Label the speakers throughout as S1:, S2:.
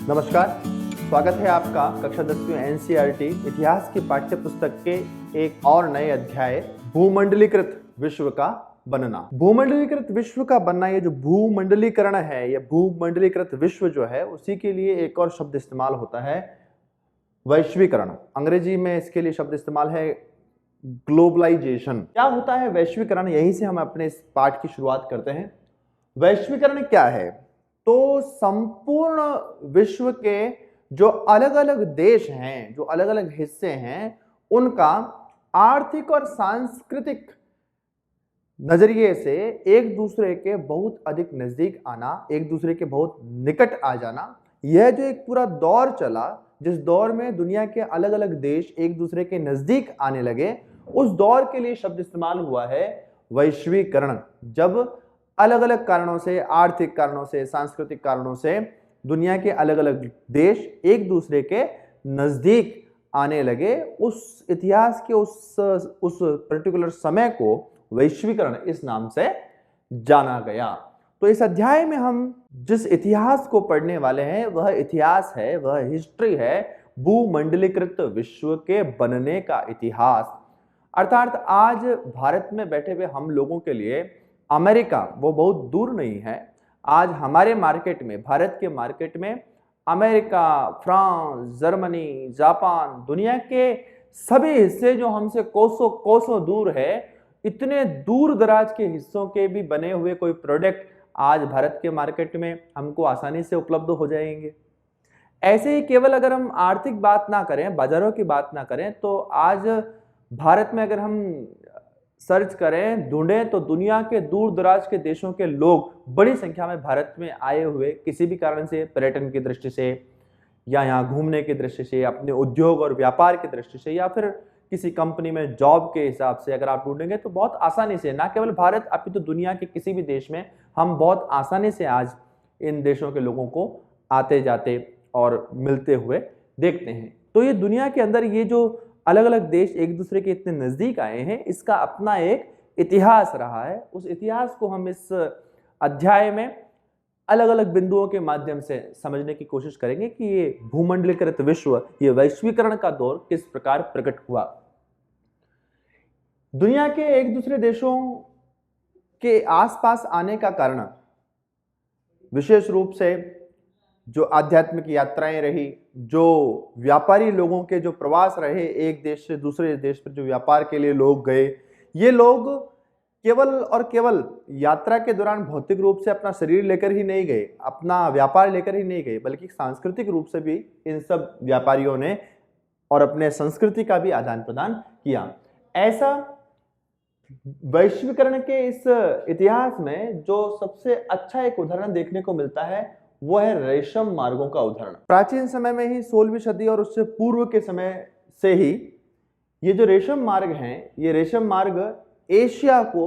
S1: नमस्कार, स्वागत है आपका कक्षा 10वीं एनसीईआरटी इतिहास की पाठ्य पुस्तक के एक और नए अध्याय भूमंडलीकृत विश्व का बनना। भूमंडलीकृत विश्व का बनना, ये जो भूमंडलीकरण है, ये भूमंडलीकृत विश्व जो है, उसी के लिए एक और शब्द इस्तेमाल होता है, वैश्वीकरण। अंग्रेजी में इसके लिए शब्द इस्तेमाल है ग्लोबलाइजेशन। क्या होता है वैश्वीकरण, यहीं से हम अपने इस पाठ की शुरुआत करते हैं। वैश्वीकरण क्या है? तो संपूर्ण विश्व के जो अलग अलग देश हैं, जो अलग अलग हिस्से हैं, उनका आर्थिक और सांस्कृतिक नजरिए से एक दूसरे के बहुत अधिक नजदीक आना, एक दूसरे के बहुत निकट आ जाना, यह जो एक पूरा दौर चला, जिस दौर में दुनिया के अलग अलग देश एक दूसरे के नजदीक आने लगे, उस दौर के लिए शब्द इस्तेमाल हुआ है वैश्वीकरण। जब अलग अलग कारणों से, आर्थिक कारणों से, सांस्कृतिक कारणों से दुनिया के अलग अलग देश एक दूसरे के नजदीक आने लगे, उस इतिहास के उस पर्टिकुलर समय को वैश्वीकरण इस नाम से जाना गया। तो इस अध्याय में हम जिस इतिहास को पढ़ने वाले हैं, वह इतिहास है, वह हिस्ट्री है भूमंडलीकृत विश्व के बनने का इतिहास। अर्थात आज भारत में बैठे हुए हम लोगों के लिए अमेरिका वो बहुत दूर नहीं है। आज हमारे मार्केट में, भारत के मार्केट में अमेरिका, फ्रांस, जर्मनी, जापान, दुनिया के सभी हिस्से जो हमसे कोसों कोसों दूर है, इतने दूर दराज के हिस्सों के भी बने हुए कोई प्रोडक्ट आज भारत के मार्केट में हमको आसानी से उपलब्ध हो जाएंगे। ऐसे ही केवल अगर हम आर्थिक बात ना करें, बाजारों की बात ना करें, तो आज भारत में अगर हम सर्च करें, ढूंढें, तो दुनिया के दूर दराज के देशों के लोग बड़ी संख्या में भारत में आए हुए, किसी भी कारण से, पर्यटन की दृष्टि से या यहाँ घूमने की दृष्टि से, अपने उद्योग और व्यापार की दृष्टि से, या फिर किसी कंपनी में जॉब के हिसाब से अगर आप ढूंढेंगे तो बहुत आसानी से, ना केवल भारत अपितु दुनिया के किसी भी देश में हम बहुत आसानी से आज इन देशों के लोगों को आते जाते और मिलते हुए देखते हैं। तो ये दुनिया के अंदर ये जो अलग अलग देश एक दूसरे के इतने नजदीक आए हैं, इसका अपना एक इतिहास रहा है। उस इतिहास को हम इस अध्याय में अलग अलग बिंदुओं के माध्यम से समझने की कोशिश करेंगे कि ये भूमंडलीकृत विश्व, ये वैश्वीकरण का दौर किस प्रकार प्रकट हुआ। दुनिया के एक दूसरे देशों के आसपास आने का कारण विशेष रूप से जो आध्यात्मिक यात्राएं रही, जो व्यापारी लोगों के जो प्रवास रहे, एक देश से दूसरे देश पर जो व्यापार के लिए लोग गए, ये लोग केवल और केवल यात्रा के दौरान भौतिक रूप से अपना शरीर लेकर ही नहीं गए, अपना व्यापार लेकर ही नहीं गए, बल्कि सांस्कृतिक रूप से भी इन सब व्यापारियों ने और अपने संस्कृति का भी आदान प्रदान किया। ऐसा वैश्वीकरण के इस इतिहास में जो सबसे अच्छा एक उदाहरण देखने को मिलता है, वो है रेशम मार्गों का उदाहरण। प्राचीन समय में ही 16वीं सदी और उससे पूर्व के समय से ही ये जो रेशम मार्ग हैं, ये रेशम मार्ग एशिया को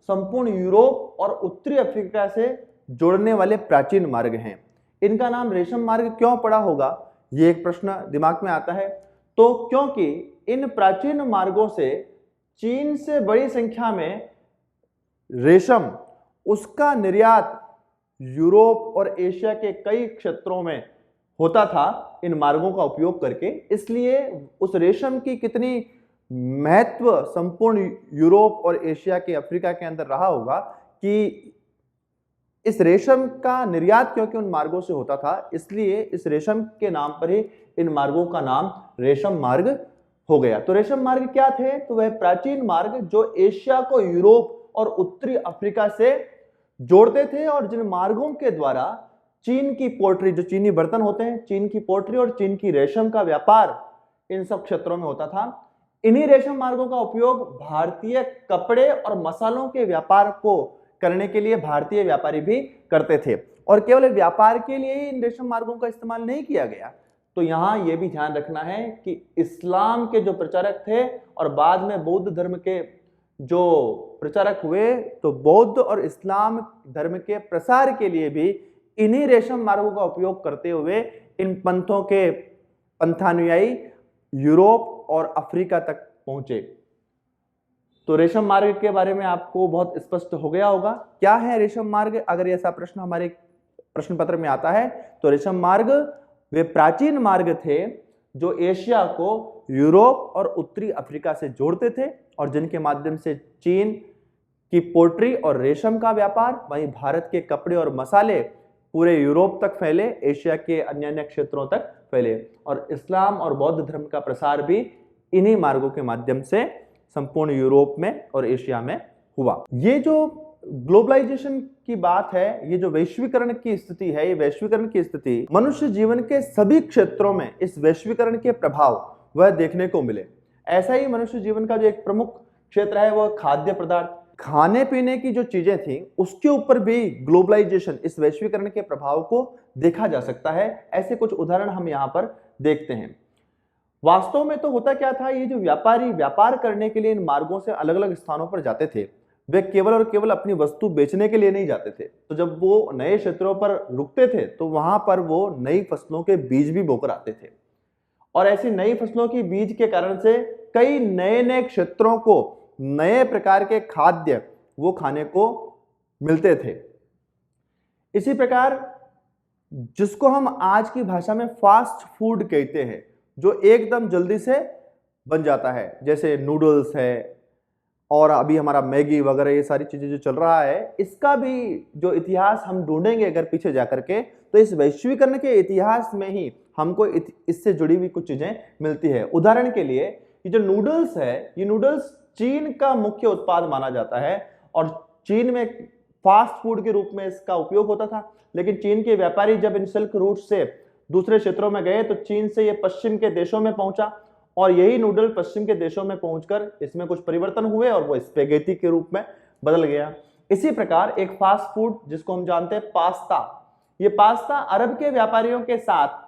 S1: संपूर्ण यूरोप और उत्तरी अफ्रीका से जोड़ने वाले प्राचीन मार्ग हैं। इनका नाम रेशम मार्ग क्यों पड़ा होगा, ये एक प्रश्न दिमाग में आता है। तो क्योंकि इन प्राचीन मार्गों से चीन से बड़ी संख्या में रेशम, उसका निर्यात यूरोप और एशिया के कई क्षेत्रों में होता था इन मार्गों का उपयोग करके। इसलिए उस रेशम की कितनी महत्व संपूर्ण यूरोप और एशिया के, अफ्रीका के अंदर रहा होगा कि इस रेशम का निर्यात क्योंकि उन मार्गों से होता था, इसलिए इस रेशम के नाम पर ही इन मार्गों का नाम रेशम मार्ग हो गया। तो रेशम मार्ग क्या थे? तो वह प्राचीन मार्ग जो एशिया को यूरोप और उत्तरी अफ्रीका से जोड़ते थे, और जिन मार्गों के द्वारा चीन की पोल्ट्री, जो चीनी बर्तन होते हैं, चीन की पोल्ट्री और चीन की रेशम का व्यापार इन सब क्षेत्रों में होता था। इन्हीं रेशम मार्गों का उपयोग भारतीय कपड़े और मसालों के व्यापार को करने के लिए भारतीय व्यापारी भी करते थे, और केवल व्यापार के लिए ही इन रेशम मार्गों का इस्तेमाल नहीं किया गया। तो यहां यह भी ध्यान रखना है कि इस्लाम के जो प्रचारक थे और बाद में बौद्ध धर्म के जो प्रचारक हुए, तो बौद्ध और इस्लाम धर्म के प्रसार के लिए भी इन्हीं रेशम मार्गों का उपयोग करते हुए इन पंथों के पंथानुयायी यूरोप और अफ्रीका तक पहुंचे। तो रेशम मार्ग के बारे में आपको बहुत स्पष्ट हो गया होगा। क्या है रेशम मार्ग? अगर ऐसा प्रश्न हमारे प्रश्न पत्र में आता है तो रेशम मार्ग वे प्राचीन मार्ग थे जो एशिया को यूरोप और उत्तरी अफ्रीका से जोड़ते थे और जिनके माध्यम से चीन की पोल्ट्री और रेशम का व्यापार, वहीं भारत के कपड़े और मसाले पूरे यूरोप तक फैले, एशिया के अन्य अन्य क्षेत्रों तक फैले और इस्लाम और बौद्ध धर्म का प्रसार भी इन्हीं मार्गों के माध्यम से संपूर्ण यूरोप में और एशिया में हुआ। ये जो ग्लोबलाइजेशन की बात है, ये जो वैश्वीकरण की स्थिति है, ये वैश्वीकरण की स्थिति मनुष्य जीवन के सभी क्षेत्रों में इस वैश्वीकरण के प्रभाव वह देखने को मिले। ऐसा ही मनुष्य जीवन का जो एक प्रमुख क्षेत्र है वह खाद्य पदार्थ, खाने पीने की जो चीजें थी उसके ऊपर भी ग्लोबलाइजेशन, इस वैश्वीकरण के प्रभाव को देखा जा सकता है। ऐसे कुछ उदाहरण हम यहाँ पर देखते हैं। वास्तव में तो होता क्या था, ये जो व्यापारी व्यापार करने के लिए इन मार्गों से अलग अलग स्थानों पर जाते थे, वे केवल और केवल अपनी वस्तु बेचने के लिए नहीं जाते थे। तो जब वो नए क्षेत्रों पर रुकते थे तो वहां पर वो नई फसलों के बीज भी बोकर आते थे और ऐसी नई फसलों की बीज के कारण से कई नए नए क्षेत्रों को नए प्रकार के खाद्य वो खाने को मिलते थे। इसी प्रकार जिसको हम आज की भाषा में फास्ट फूड कहते हैं, जो एकदम जल्दी से बन जाता है, जैसे नूडल्स है और अभी हमारा मैगी वगैरह, ये सारी चीजें जो चल रहा है, इसका भी जो इतिहास हम ढूंढेंगे अगर पीछे जाकर के, तो इस वैश्वीकरण के इतिहास में ही हमको इससे जुड़ी हुई कुछ चीजें मिलती है। उदाहरण के लिए ये जो नूडल्स है, ये नूडल्स चीन का मुख्य उत्पाद माना जाता है और चीन में फास्ट फूड के रूप में इसका उपयोग होता था। लेकिन चीन के व्यापारी जब इन सिल्क रूट से दूसरे क्षेत्रों में गए तो चीन से ये पश्चिम के देशों में पहुंचा और यही नूडल पश्चिम के देशों में पहुंचकर इसमें कुछ परिवर्तन हुए और वो स्पेगेटी के रूप में बदल गया। इसी प्रकार एक फास्ट फूड जिसको हम जानते हैं पास्ता, ये पास्ता अरब के व्यापारियों के साथ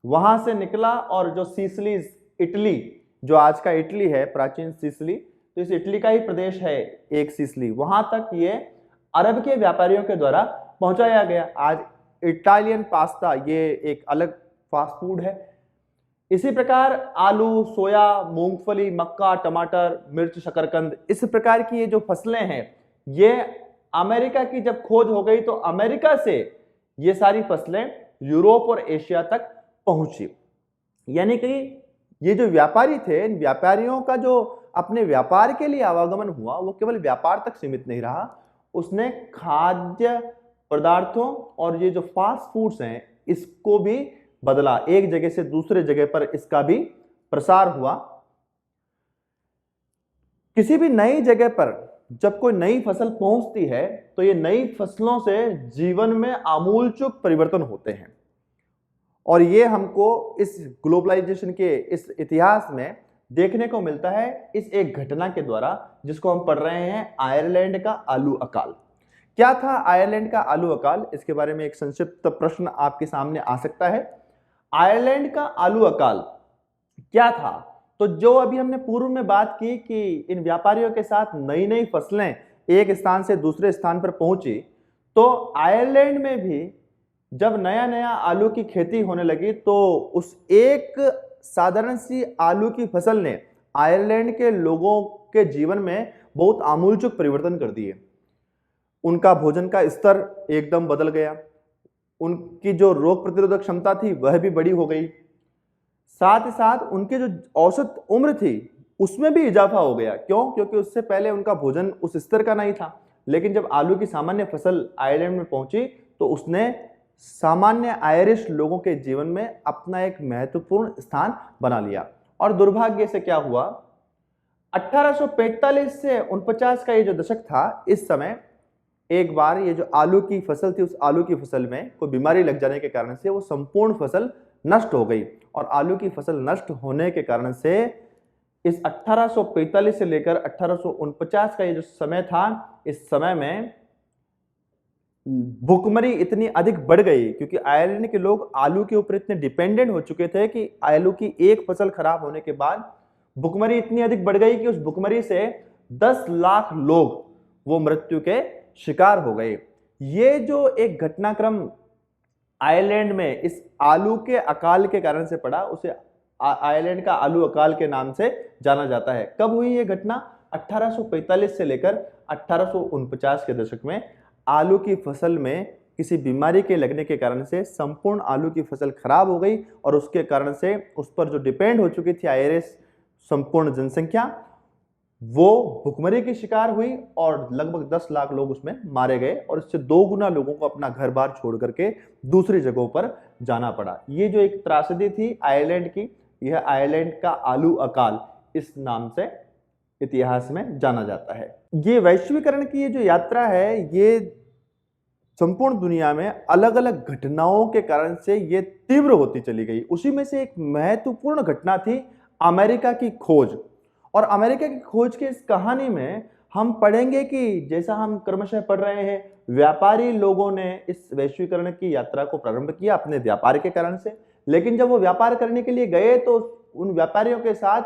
S1: वहां से निकला और जो सिसिली, इटली, जो आज का इटली है, प्राचीन सिसिली, तो इस इटली का ही प्रदेश है एक सिसिली, वहां तक ये अरब के व्यापारियों के द्वारा पहुंचाया गया। आज इटालियन पास्ता ये एक अलग फास्ट फूड है। इसी प्रकार आलू, सोया, मूंगफली, मक्का, टमाटर, मिर्च, शकरकंद, इस प्रकार की ये जो फसलें हैं, ये अमेरिका की जब खोज हो गई तो अमेरिका से ये सारी फसलें यूरोप और एशिया तक पहुंची। यानी कि ये जो व्यापारी थे, इन व्यापारियों का जो अपने व्यापार के लिए आवागमन हुआ वो केवल व्यापार तक सीमित नहीं रहा, उसने खाद्य पदार्थों और ये जो फास्ट फूड्स हैं इसको भी बदला, एक जगह से दूसरे जगह पर इसका भी प्रसार हुआ। किसी भी नई जगह पर जब कोई नई फसल पहुंचती है तो ये नई फसलों से जीवन में आमूलचूल परिवर्तन होते हैं और ये हमको इस ग्लोबलाइजेशन के इस इतिहास में देखने को मिलता है इस एक घटना के द्वारा जिसको हम पढ़ रहे हैं, आयरलैंड का आलू अकाल। क्या था आयरलैंड का आलू अकाल? इसके बारे में एक संक्षिप्त प्रश्न आपके सामने आ सकता है। आयरलैंड का आलू अकाल क्या था? तो जो अभी हमने पूर्व में बात की कि इन व्यापारियों के साथ नई नई फसलें एक स्थान से दूसरे स्थान पर पहुंची, तो आयरलैंड में भी जब नया नया आलू की खेती होने लगी तो उस एक साधारण सी आलू की फसल ने आयरलैंड के लोगों के जीवन में बहुत आमूलचूल परिवर्तन कर दिए। उनका भोजन का स्तर एकदम बदल गया, उनकी जो रोग प्रतिरोधक क्षमता थी वह भी बड़ी हो गई, साथ ही साथ उनके जो औसत उम्र थी उसमें भी इजाफा हो गया। क्यों? क्योंकि उससे पहले उनका भोजन उस स्तर का नहीं था, लेकिन जब आलू की सामान्य फसल आयरलैंड में पहुंची तो उसने सामान्य आयरिश लोगों के जीवन में अपना एक महत्वपूर्ण स्थान बना लिया। और दुर्भाग्य से क्या हुआ, 1845 से 49 का ये जो दशक था, इस समय एक बार ये जो आलू की फसल थी उस आलू की फसल में कोई बीमारी लग जाने के कारण से वो संपूर्ण फसल नष्ट हो गई और आलू की फसल नष्ट होने के कारण से इस 1845 से लेकर 1849 का ये जो समय था, इस समय में भुखमरी इतनी अधिक बढ़ गई क्योंकि आयरलैंड के लोग आलू के ऊपर इतने डिपेंडेंट हो चुके थे कि आलू की एक फसल खराब होने के बाद भुखमरी इतनी अधिक बढ़ गई कि उस भुखमरी से 10 लाख लोग वो मृत्यु के शिकार हो गए। ये जो एक घटनाक्रम आयरलैंड में इस आलू के अकाल के कारण से पड़ा, उसे आयरलैंड का आलू अकाल के नाम से जाना जाता है। कब हुई ये घटना? 1845 से लेकर 1849 के दशक में आलू की फसल में किसी बीमारी के लगने के कारण से संपूर्ण आलू की फसल खराब हो गई और उसके कारण से उस पर जो डिपेंड हो चुकी थी आईआरएस संपूर्ण जनसंख्या, वो भुखमरी की शिकार हुई और लगभग 10 लाख लोग उसमें मारे गए और इससे 2 गुना लोगों को अपना घर बार छोड़ करके दूसरी जगहों पर जाना पड़ा। ये जो एक त्रासदी थी आयरलैंड की, यह आयरलैंड का आलू अकाल इस नाम से इतिहास में जाना जाता है। ये वैश्वीकरण की ये जो यात्रा है, ये संपूर्ण दुनिया में अलग अलग घटनाओं के कारण से ये तीव्र होती चली गई। उसी में से एक महत्वपूर्ण घटना थी अमेरिका की खोज। और अमेरिका की खोज के इस कहानी में हम पढ़ेंगे कि जैसा हम क्रमशः पढ़ रहे हैं, व्यापारी लोगों ने इस वैश्वीकरण की यात्रा को प्रारंभ किया अपने व्यापार के कारण से। लेकिन जब वो व्यापार करने के लिए गए तो उन व्यापारियों के साथ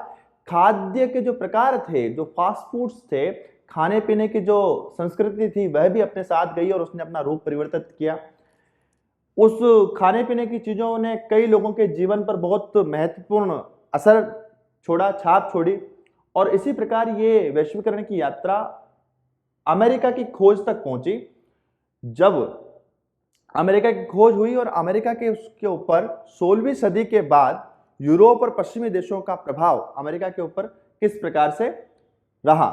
S1: खाद्य के जो प्रकार थे, जो फास्ट फूड्स थे, खाने पीने की जो संस्कृति थी, वह भी अपने साथ गई और उसने अपना रूप परिवर्तित किया। उस खाने पीने की चीजों ने कई लोगों के जीवन पर बहुत महत्वपूर्ण असर छोड़ा, छाप छोड़ी। और इसी प्रकार ये वैश्वीकरण की यात्रा अमेरिका की खोज तक पहुंची। जब अमेरिका की खोज हुई और अमेरिका के उसके ऊपर 16वीं सदी के बाद यूरोप और पश्चिमी देशों का प्रभाव अमेरिका के ऊपर किस प्रकार से रहा।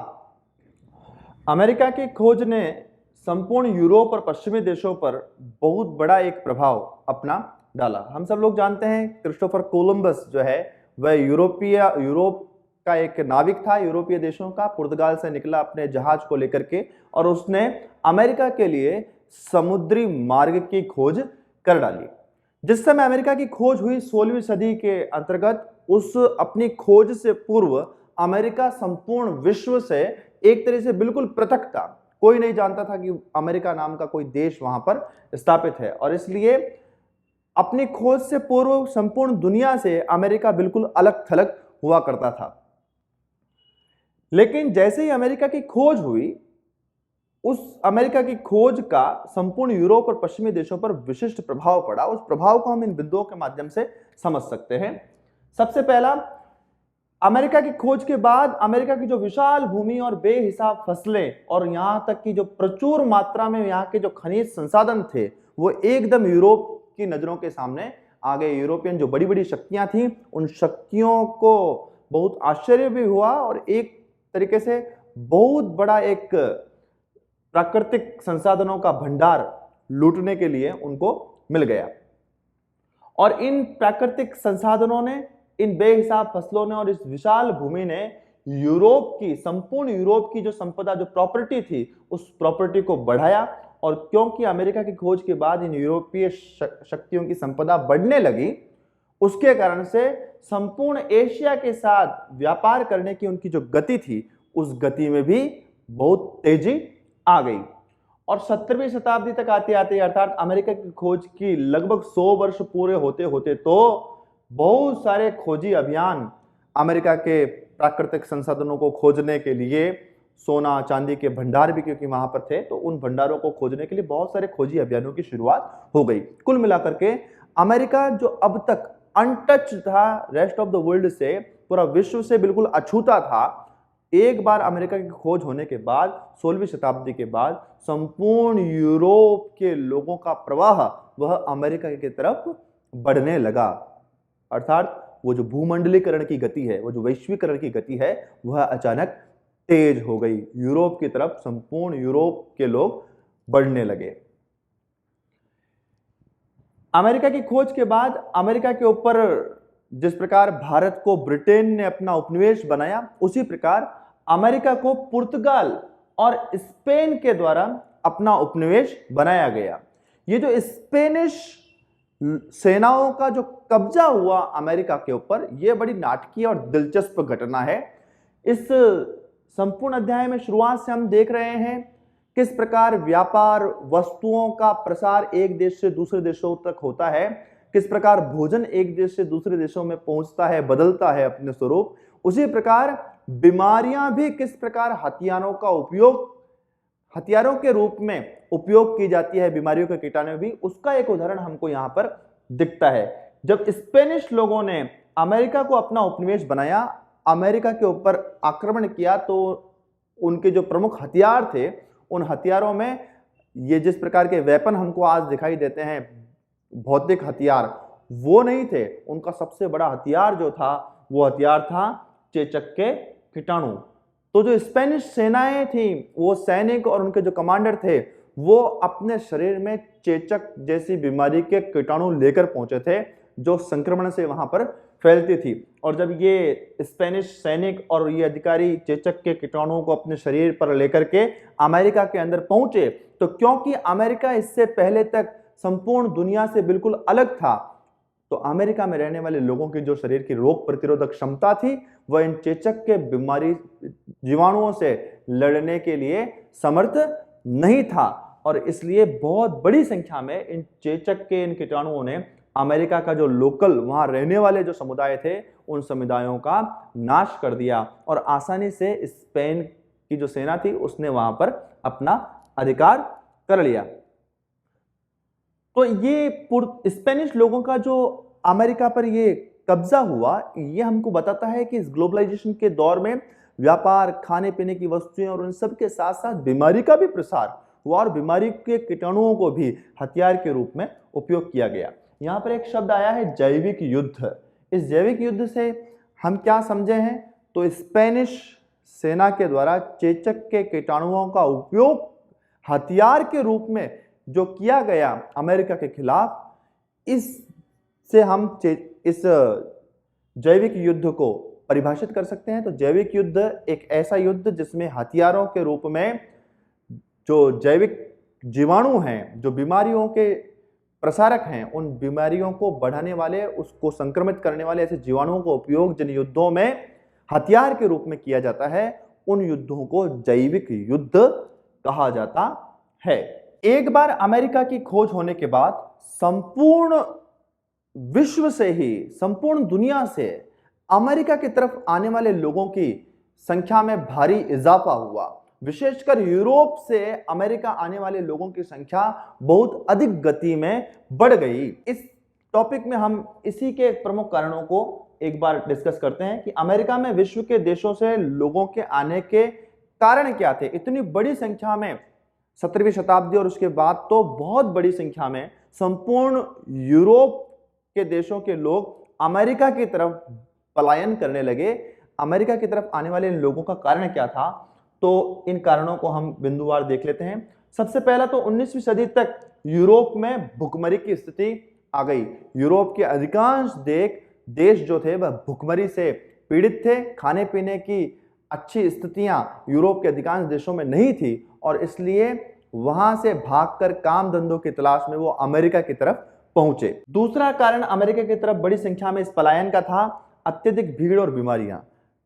S1: अमेरिका की खोज ने संपूर्ण यूरोप और पश्चिमी देशों पर बहुत बड़ा एक प्रभाव अपना डाला। हम सब लोग जानते हैं क्रिस्टोफर कोलंबस जो है वह यूरोप का एक नाविक था, यूरोपीय देशों का। पुर्तगाल से निकला अपने जहाज को लेकर के और उसने अमेरिका के लिए समुद्री मार्ग की खोज कर डाली। जिस समय अमेरिका की खोज हुई 16वीं सदी के अंतर्गत, उस अपनी खोज से पूर्व अमेरिका संपूर्ण विश्व से एक तरह से बिल्कुल पृथक था। कोई नहीं जानता था कि अमेरिका नाम का कोई देश वहां पर स्थापित है और इसलिए अपनी खोज से पूर्व संपूर्ण दुनिया से अमेरिका बिल्कुल अलग थलग हुआ करता था। लेकिन जैसे ही अमेरिका की खोज हुई, उस अमेरिका की खोज का संपूर्ण यूरोप और पश्चिमी देशों पर विशिष्ट प्रभाव पड़ा। उस प्रभाव को हम इन बिंदुओं के माध्यम से समझ सकते हैं। सबसे पहला, अमेरिका की खोज के बाद अमेरिका की जो विशाल भूमि और बेहिसाब फसलें और यहां तक कि जो प्रचुर मात्रा में यहां के जो खनिज संसाधन थे, वो एकदम यूरोप की नजरों के सामने आ गए। यूरोपियन जो बड़ी बड़ी शक्तियां थीं, उन शक्तियों को बहुत आश्चर्य भी हुआ और एक तरीके से बहुत बड़ा एक प्राकृतिक संसाधनों का भंडार लूटने के लिए उनको मिल गया। और इन प्राकृतिक संसाधनों ने, इन बेहिसाब फसलों ने और इस विशाल भूमि ने यूरोप की, संपूर्ण यूरोप की जो संपदा, जो प्रॉपर्टी थी, उस प्रॉपर्टी को बढ़ाया। और क्योंकि अमेरिका की खोज के बाद इन यूरोपीय शक्तियों की संपदा बढ़ने लगी, उसके कारण से संपूर्ण एशिया के साथ व्यापार करने की उनकी जो गति थी, उस गति में भी बहुत तेजी आ गई। और 17वीं शताब्दी तक आते आते, अर्थात अमेरिका की खोज की लगभग 100 वर्ष पूरे होते होते, तो बहुत सारे खोजी अभियान अमेरिका के प्राकृतिक संसाधनों को खोजने के लिए, सोना चांदी के भंडार भी क्योंकि वहां पर थे, तो उन भंडारों को खोजने के लिए बहुत सारे खोजी अभियानों की शुरुआत हो गई। कुल मिलाकर के अमेरिका जो अब तक अनटच था रेस्ट ऑफ द वर्ल्ड से, पूरा विश्व से बिल्कुल अछूता था, एक बार अमेरिका की खोज होने के बाद 16वीं शताब्दी के बाद संपूर्ण यूरोप के लोगों का प्रवाह वह अमेरिका की तरफ बढ़ने लगा। अर्थात वो जो भूमंडलीकरण की गति है, वो जो वैश्वीकरण की गति है, वह अचानक तेज हो गई। यूरोप की तरफ संपूर्ण यूरोप के लोग बढ़ने लगे। अमेरिका की खोज के बाद अमेरिका के ऊपर जिस प्रकार भारत को ब्रिटेन ने अपना उपनिवेश बनाया, उसी प्रकार अमेरिका को पुर्तगाल और स्पेन के द्वारा अपना उपनिवेश बनाया गया। ये जो स्पेनिश सेनाओं का जो कब्जा हुआ अमेरिका के ऊपर, यह बड़ी नाटकीय और दिलचस्प घटना है। इस संपूर्ण अध्याय में शुरुआत से हम देख रहे हैं किस प्रकार व्यापार, वस्तुओं का प्रसार एक देश से दूसरे देशों तक होता है, किस प्रकार भोजन एक देश से दूसरे देशों में पहुंचता है, बदलता है अपने स्वरूप। उसी प्रकार बीमारियां भी किस प्रकार हथियारों के रूप में उपयोग की जाती है, बीमारियों के कीटाणु भी, उसका एक उदाहरण हमको यहां पर दिखता है। जब स्पेनिश लोगों ने अमेरिका को अपना उपनिवेश बनाया, अमेरिका के ऊपर आक्रमण किया, तो उनके जो प्रमुख हथियार थे, उन हथियारों में ये जिस प्रकार के वेपन हमको आज दिखाई देते हैं, भौतिक हथियार, वो नहीं थे। उनका सबसे बड़ा हथियार जो था वो हथियार था चेचक के कीटाणु। तो जो स्पेनिश सेनाएं थी, वो सैनिक और उनके जो कमांडर थे, वो अपने शरीर में चेचक जैसी बीमारी के कीटाणु लेकर पहुंचे थे, जो संक्रमण से वहां पर फैलती थी। और जब ये स्पेनिश सैनिक और ये अधिकारी चेचक के कीटाणुओं को अपने शरीर पर लेकर के अमेरिका के अंदर पहुंचे, तो क्योंकि अमेरिका इससे पहले तक संपूर्ण दुनिया से बिल्कुल अलग था, तो अमेरिका में रहने वाले लोगों की जो शरीर की रोग प्रतिरोधक क्षमता थी, वह इन चेचक के बीमारी जीवाणुओं से लड़ने के लिए समर्थ नहीं था। और इसलिए बहुत बड़ी संख्या में इन चेचक के इन कीटाणुओं ने अमेरिका का जो लोकल वहां रहने वाले जो समुदाय थे, उन समुदायों का नाश कर दिया और आसानी से स्पेन की जो सेना थी उसने वहां पर अपना अधिकार कर लिया। तो ये स्पेनिश लोगों का जो अमेरिका पर ये कब्जा हुआ, ये हमको बताता है कि इस ग्लोबलाइजेशन के दौर में व्यापार, खाने पीने की वस्तुएं और उन सब के साथ साथ बीमारी का भी प्रसार हुआ और बीमारी के कीटाणुओं को भी हथियार के रूप में उपयोग किया गया। यहाँ पर एक शब्द आया है जैविक युद्ध। इस जैविक युद्ध से हम क्या समझे हैं, तो स्पेनिश सेना के द्वारा चेचक के कीटाणुओं का उपयोग हथियार के रूप में जो किया गया अमेरिका के खिलाफ, इससे हम इस जैविक युद्ध को परिभाषित कर सकते हैं। तो जैविक युद्ध एक ऐसा युद्ध जिसमें हथियारों के रूप में जो जैविक जीवाणु हैं, जो बीमारियों के प्रसारक हैं, उन बीमारियों को बढ़ाने वाले, उसको संक्रमित करने वाले ऐसे जीवाणुओं का उपयोग जिन युद्धों में हथियार के रूप में किया जाता है, उन युद्धों को जैविक युद्ध कहा जाता है। एक बार अमेरिका की खोज होने के बाद संपूर्ण विश्व से ही, संपूर्ण दुनिया से अमेरिका की तरफ आने वाले लोगों की संख्या में भारी इजाफा हुआ। विशेषकर यूरोप से अमेरिका आने वाले लोगों की संख्या बहुत अधिक गति में बढ़ गई। इस टॉपिक में हम इसी के प्रमुख कारणों को एक बार डिस्कस करते हैं कि अमेरिका में विश्व के देशों से लोगों के आने के कारण क्या थे। इतनी बड़ी संख्या में 17वीं शताब्दी और उसके बाद तो बहुत बड़ी संख्या में संपूर्ण यूरोप के देशों के लोग अमेरिका की तरफ पलायन करने लगे। अमेरिका की तरफ आने वाले लोगों का कारण क्या था, तो इन कारणों को हम बिंदुवार देख लेते हैं। सबसे पहला तो 19वीं सदी तक यूरोप में भुखमरी की स्थिति आ गई। यूरोप के अधिकांश देश जो थे वह भुखमरी से पीड़ित थे। खाने पीने की अच्छी स्थितियां यूरोप के अधिकांश देशों में नहीं थी और इसलिए वहां से भागकर काम धंधों की तलाश में वो अमेरिका की तरफ पहुंचे। दूसरा कारण अमेरिका की तरफ बड़ी संख्या में इस पलायन का था अत्यधिक भीड़ और बीमारियां।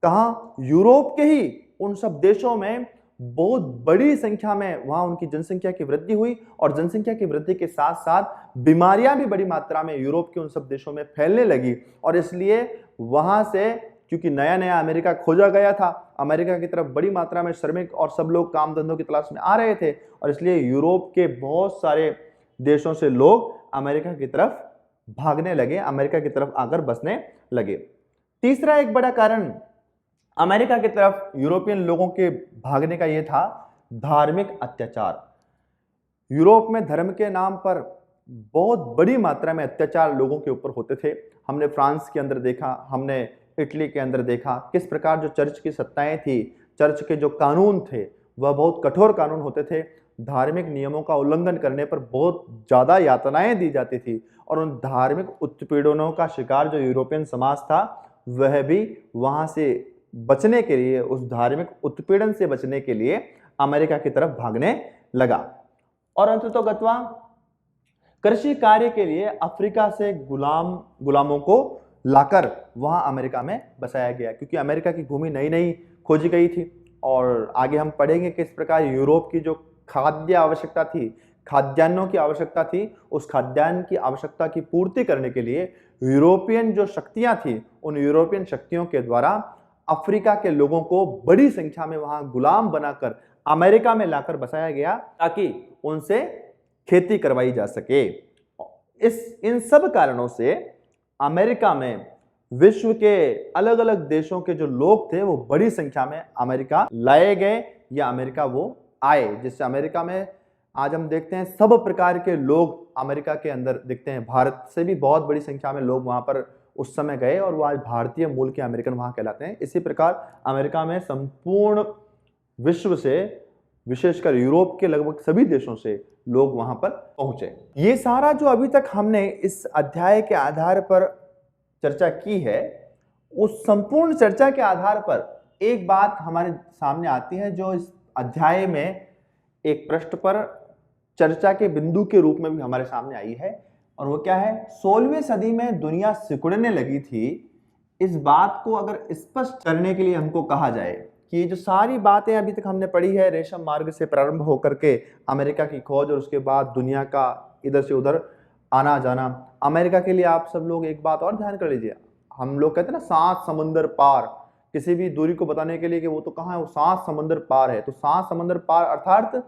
S1: कहां? यूरोप के ही उन सब देशों में बहुत बड़ी संख्या में वहां उनकी जनसंख्या की वृद्धि हुई और जनसंख्या की वृद्धि के साथ साथ बीमारियां भी बड़ी मात्रा में यूरोप के उन सब देशों में फैलने लगी और इसलिए वहां से, क्योंकि नया नया अमेरिका खोजा गया था, अमेरिका की तरफ बड़ी मात्रा में श्रमिक और सब लोग काम धंधों की तलाश में आ रहे थे और इसलिए यूरोप के बहुत सारे देशों से लोग अमेरिका की तरफ भागने लगे, अमेरिका की तरफ आकर बसने लगे। तीसरा एक बड़ा कारण अमेरिका की तरफ यूरोपियन लोगों के भागने का यह था धार्मिक अत्याचार। यूरोप में धर्म के नाम पर बहुत बड़ी मात्रा में अत्याचार लोगों के ऊपर होते थे। हमने फ्रांस के अंदर देखा, हमने इटली के अंदर देखा किस प्रकार जो चर्च की सत्ताएं थी, चर्च के जो कानून थे वह बहुत कठोर कानून होते थे। धार्मिक नियमों का उल्लंघन करने पर बहुत ज़्यादा यातनाएं दी जाती थी और उन धार्मिक उत्पीड़नों का शिकार जो यूरोपियन समाज था वह भी वहां से बचने के लिए, उस धार्मिक उत्पीड़न से बचने के लिए अमेरिका की तरफ भागने लगा। और अंततोगत्वा कृषि कार्य के लिए अफ्रीका से गुलामों को लाकर वहां अमेरिका में बसाया गया, क्योंकि अमेरिका की भूमि नई नई खोजी गई थी। और आगे हम पढ़ेंगे किस प्रकार यूरोप की जो खाद्य आवश्यकता थी, खाद्यान्नों की आवश्यकता थी, उस खाद्यान्न की आवश्यकता की पूर्ति करने के लिए यूरोपियन जो शक्तियां थी, उन यूरोपियन शक्तियों के द्वारा अफ्रीका के लोगों को बड़ी संख्या में वहां गुलाम बनाकर अमेरिका में लाकर बसाया गया ताकि उनसे खेती करवाई जा सके। इन सब कारणों से अमेरिका में विश्व के अलग अलग देशों के जो लोग थे वो बड़ी संख्या में अमेरिका लाए गए या अमेरिका वो आए, जिससे अमेरिका में आज हम देखते हैं सब प्रकार के लोग अमेरिका के अंदर दिखते हैं। भारत से भी बहुत बड़ी संख्या में लोग वहां पर उस समय गए और वो आज भारतीय मूल के अमेरिकन वहां कहलाते हैं। इसी प्रकार अमेरिका में संपूर्ण विश्व से, विशेषकर यूरोप के लगभग सभी देशों से लोग वहां पर पहुंचे। ये सारा जो अभी तक हमने इस अध्याय के आधार पर चर्चा की है, उस संपूर्ण चर्चा के आधार पर एक बात हमारे सामने आती है जो इस अध्याय में एक पृष्ठ पर चर्चा के बिंदु के रूप में भी हमारे सामने आई है, और वो क्या है? 16वीं सदी में दुनिया सिकुड़ने लगी थी। इस बात को अगर स्पष्ट करने के लिए हमको कहा जाए कि ये जो सारी बातें अभी तक हमने पढ़ी है, रेशम मार्ग से प्रारंभ होकर के अमेरिका की खोज और उसके बाद दुनिया का इधर से उधर आना जाना। अमेरिका के लिए आप सब लोग एक बात और ध्यान कर लीजिए, हम लोग कहते हैं ना 7 समुंदर पार, किसी भी दूरी को बताने के लिए कि वो तो कहाँ है, वो 7 समुंदर पार है। तो 7 समुंदर पार अर्थात